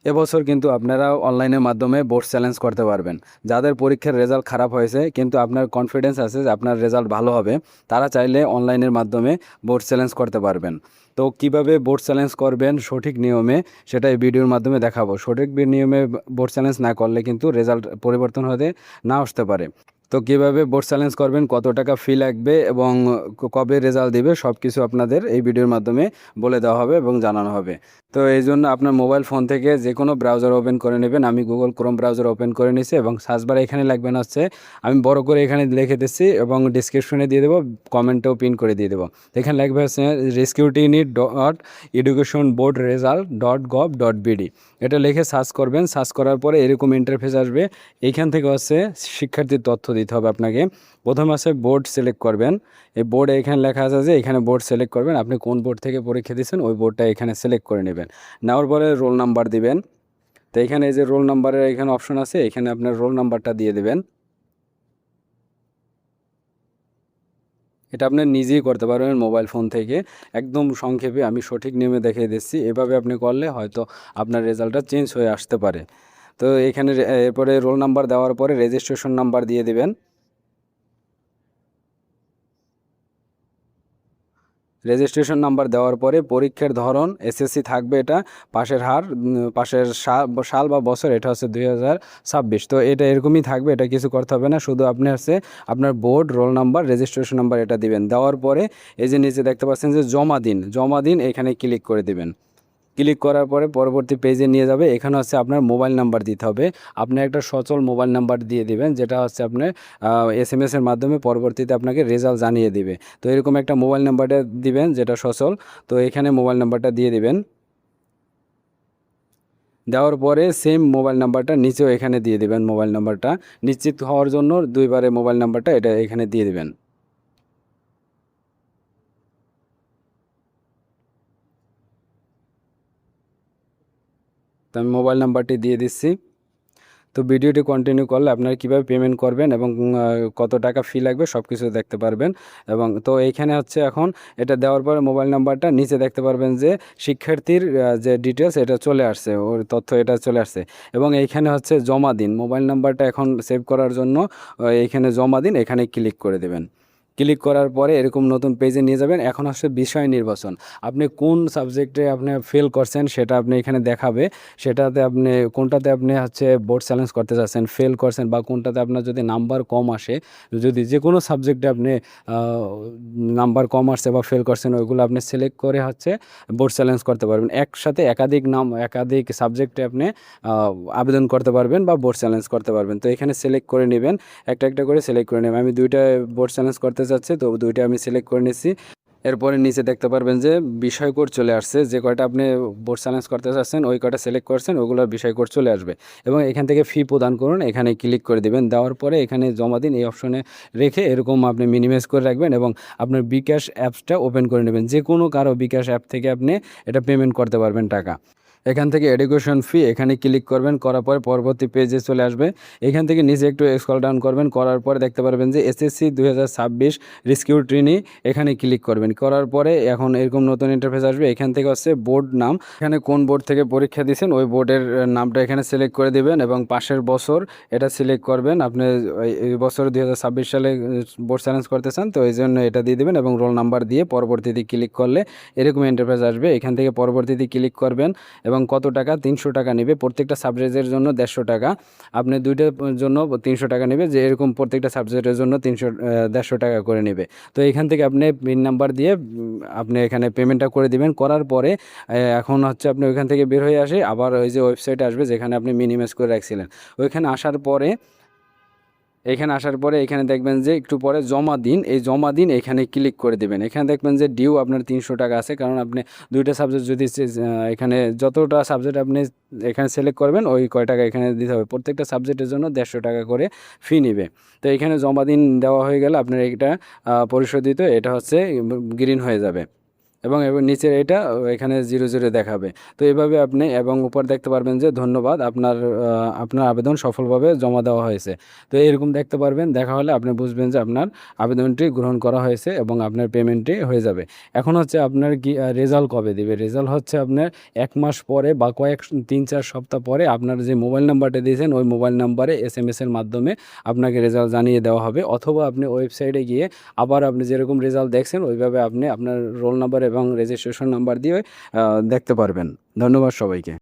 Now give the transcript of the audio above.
এবছর কিন্তু আপনারা অনলাইনের মাধ্যমে বোর্ড চ্যালেঞ্জ করতে পারবেন। যাদের পরীক্ষার রেজাল্ট খারাপ হয়েছে কিন্তু আপনার কনফিডেন্স আছে যে আপনার রেজাল্ট ভালো হবে, তারা চাইলে অনলাইনের মাধ্যমে বোর্ড চ্যালেঞ্জ করতে পারবেন। তো কিভাবে বোর্ড চ্যালেঞ্জ করবেন সঠিক নিয়মে, সেটা এই ভিডিওর মাধ্যমে দেখাবো। সঠিক নিয়মে বোর্ড চ্যালেঞ্জ না করলে কিন্তু রেজাল্ট পরিবর্তন হতে না আসতে পারে। তো কীভাবে বোর্ড চ্যালেঞ্জ করবেন, কত টাকা ফি লাগবে এবং কবে রেজাল্ট দিবে, সব কিছু আপনাদের এই ভিডিওর মাধ্যমে বলে দেওয়া হবে এবং জানানো হবে। তো এই জন্য আপনার মোবাইল ফোন থেকে যে কোনো ব্রাউজার ওপেন করে নেবেন। আমি গুগল ক্রোম ব্রাউজার ওপেন করে নিয়েছি এবং সার্চ বারে এখানে লিখবেন হচ্ছে, আমি বড় করে এখানে লিখে দিচ্ছি এবং ডিসক্রিপশনে দিয়ে দেবো, কমেন্টেও পিন করে দিয়ে দেবো। এখানে লিখবে হচ্ছে rescutiny.educationboardresult.gov.bd। এটা লিখে সার্চ করবেন। সার্চ করার পরে এরকম ইন্টারফেস আসবে। এইখান থেকে হচ্ছে শিক্ষার্থীর তথ্য দিতে হবে আপনাকে। প্রথমে আছে বোর্ড সিলেক্ট করবেন। এই বোর্ডে এখানে লেখা আছে যে এখানে বোর্ড সিলেক্ট করবেন, আপনি কোন বোর্ড থেকে পরীক্ষা দিচ্ছেন ওই বোর্ডটা এখানে সিলেক্ট করে নেবেন। নেওয়ার পরে রোল নাম্বার দিবেন। তো এখানে এই যে রোল নাম্বারের এখানে অপশন আছে, এখানে আপনার রোল নাম্বারটা দিয়ে দেবেন। এটা আপনি নিজেই করতে পারবেন মোবাইল ফোন থেকে। একদম সংক্ষেপে আমি সঠিক নিয়মে দেখিয়ে দিচ্ছি। এভাবে আপনি করলে হয়তো আপনার রেজাল্টটা চেঞ্জ হয়ে আসতে পারে। তো এখানে এরপরে রোল নাম্বার দেওয়ার পরে রেজিস্ট্রেশন নাম্বার দিয়ে দিবেন। রেজিস্ট্রেশন নাম্বার দেওয়ার পরে পরীক্ষার ধরন এসএসসি থাকবে, এটা পাশের হার পাশের সাল বা বছর এটা হচ্ছে 2026। তো এটা এরকমই থাকবে, এটা কিছু করতে হবে না। শুধু আপনি হচ্ছে আপনার board, roll number, registration number এটা দিবেন। দেওয়ার পরে এই যে নিচে দেখতে পাচ্ছেন যে জমা দিন এখানে ক্লিক করে দিবেন। ক্লিক করার পরে পরবর্তী পেজে নিয়ে যাবে। এখানে হচ্ছে আপনার মোবাইল নাম্বার দিতে হবে। আপনি একটা সচল মোবাইল নাম্বার দিয়ে দিবেন, যেটা হচ্ছে আপনার এসএমএসের মাধ্যমে পরবর্তীতে আপনাকে রেজাল্ট জানিয়ে দিবে। তো এরকম একটা মোবাইল নাম্বারটা দিবেন যেটা সচল। তো এখানে মোবাইল নাম্বারটা দিয়ে দিবেন। দেওয়ার পরে সেম মোবাইল নাম্বারটা নিচেও এখানে দিয়ে দিবেন। মোবাইল নাম্বারটা নিশ্চিত হওয়ার জন্য দুইবারে মোবাইল নাম্বারটা এটা এখানে দিয়ে দিবেন। তো আমি মোবাইল নাম্বারটি দিয়ে দিচ্ছি। তো ভিডিওটি কন্টিনিউ করলে আপনারা কীভাবে পেমেন্ট করবেন এবং কত টাকা ফি লাগবে সব কিছু দেখতে পারবেন। এবং তো এইখানে হচ্ছে এখন এটা দেওয়ার পরে মোবাইল নাম্বারটা নিচে দেখতে পারবেন যে শিক্ষার্থীর যে ডিটেলস এটা চলে আসছে, ওর তথ্য এটা চলে আসছে। এবং এইখানে হচ্ছে জমা দিন, মোবাইল নাম্বারটা এখন সেভ করার জন্য এইখানে জমা দিন এখানে ক্লিক করে দেবেন। ক্লিক করার পরে এরকম নতুন পেজে নিয়ে যাবেন। এখন আসছে বিষয় নির্বাচন। আপনি কোন সাবজেক্টে আপনি ফেল করছেন সেটা আপনি এখানে দেখাবে। সেটাতে আপনি কোনটাতে আপনি হচ্ছে বোর্ড চ্যালেঞ্জ করতে চাচ্ছেন, ফেল করছেন, বা কোনটাতে আপনার যদি নাম্বার কম আসে, যদি যে কোনো সাবজেক্টে আপনি নাম্বার কম আসছে বা ফেল করছেন, ওইগুলো আপনি সিলেক্ট করে হচ্ছে বোর্ড চ্যালেঞ্জ করতে পারবেন। একসাথে একাধিক সাবজেক্টে আপনি আবেদন করতে পারবেন বা বোর্ড চ্যালেঞ্জ করতে পারবেন। তো এখানে সিলেক্ট করে নেবেন, একটা একটা করে সিলেক্ট করে নেবেন। আমি দুইটা বোর্ড চ্যালেঞ্জ করতে চাচ্ছি, তো দুইটা আমি সিলেক্ট করে নিচ্ছি। এরপরে নিচে দেখতে পারবেন যে বিষয় কোড চলে আসছে। যে কয়টা আপনি বোর্ড চ্যালেঞ্জ করতে চাচ্ছেন ওই কয়টা সিলেক্ট করছেন ওগুলোর বিষয় কোড চলে আসবে। এবং এখান থেকে ফি প্রদান করুন, এখানে ক্লিক করে দিবেন। দেওয়ার পরে এখানে জমা দিন এই অপশনে রেখে এরকম আপনি মিনিমাইজ করে রাখবেন এবং আপনার বিকাশ অ্যাপসটা ওপেন করে নেবেন। যে কোনো কারো বিকাশ অ্যাপ থেকে আপনি এটা পেমেন্ট করতে পারবেন টাকা। এখান থেকে এডুকেশন ফি এখানে ক্লিক করবেন, করার পরে পরবর্তী পেজে চলে আসবে। এখান থেকে নিচে একটু স্ক্রল ডাউন করবেন, করার পরে দেখতে পারবেন যে এসএসসি 2026 রেস্কিউট্রিনি, এখানে ক্লিক করবেন। করার পরে এখন এরকম নতুন ইন্টারফেস আসবে। এখান থেকে হচ্ছে বোর্ড নাম, এখানে কোন বোর্ড থেকে পরীক্ষা দিয়েছেন ওই বোর্ডের নামটা এখানে সিলেক্ট করে দিবেন এবং পাশের বছর এটা সিলেক্ট করবেন। আপনি এই বছর 2026 সালে বোর্ড চ্যালেঞ্জ করতে চান, তো এই জন্য এটা দিয়ে দেবেন এবং রোল নাম্বার দিয়ে পরবর্তীতে ক্লিক করলে এরকম ইন্টারফেস আসবে। এখান থেকে পরবর্তীতে ক্লিক করবেন এবং কত টাকা, 300 টাকা নেবে। প্রত্যেকটা সাবজেক্টের জন্য 150 টাকা, আপনি দুইটার জন্য 300 টাকা নেবে। যে এরকম প্রত্যেকটা সাবজেক্টের জন্য 150 টাকা করে নেবে। তো এখান থেকে আপনি পিন নাম্বার দিয়ে আপনি এখানে পেমেন্টটা করে দিবেন। করার পরে এখন হচ্ছে আপনি ওইখান থেকে বের হয়ে আসে আবার ওই যে ওয়েবসাইট আসবে যেখানে আপনি মিনিমাইজ করে রাখছিলেন। ওইখানে আসার পরে এখানে দেখবেন যে একটু পরে জমা দিন, এই জমা দিন এখানে ক্লিক করে দেবেন। এখানে দেখবেন যে ডিউ আপনার 300 টাকা আছে, কারণ আপনি দুইটা সাবজেক্ট যদি এখানে যতটা সাবজেক্ট আপনি এখানে সিলেক্ট করবেন ওই কয় টাকা এখানে দিতে হবে। প্রত্যেকটা সাবজেক্টের জন্য 150 টাকা করে ফি নেবে। তো এখানে জমা দিন দেওয়া হয়ে গেলে আপনার এটা পরিশোধিত, এটা হচ্ছে গ্রিন হয়ে যাবে। এবং নিচের এটা এখানে 00 দেখাবে। তো এভাবে আপনি এবং উপর দেখতে পারবেন যে ধন্যবাদ, আপনার আবেদন সফলভাবে জমা দেওয়া হয়েছে। তো এরকম দেখতে পারবেন, দেখা হলে আপনি বুঝবেন যে আপনার আবেদনটি গ্রহণ করা হয়েছে এবং আপনার পেমেন্টটি হয়ে যাবে। এখন হচ্ছে আপনার কি রেজাল্ট কবে দিবে? রেজাল্ট হচ্ছে আপনার 1 মাস পরে বা 3-4 সপ্তাহ পরে আপনার যে মোবাইল নাম্বারটা দিয়েছেন ওই মোবাইল নাম্বারে SMS এর মাধ্যমে আপনাকে রেজাল্ট জানিয়ে দেওয়া হবে, অথবা আপনি ওয়েবসাইটে গিয়ে আবার আপনি যেরকম রেজাল্ট দেখছেন ওইভাবে আপনি আপনার রোল নাম্বার এবং রেজিস্ট্রেশন নাম্বার দিয়ে দেখতে পারবেন। ধন্যবাদ সবাইকে।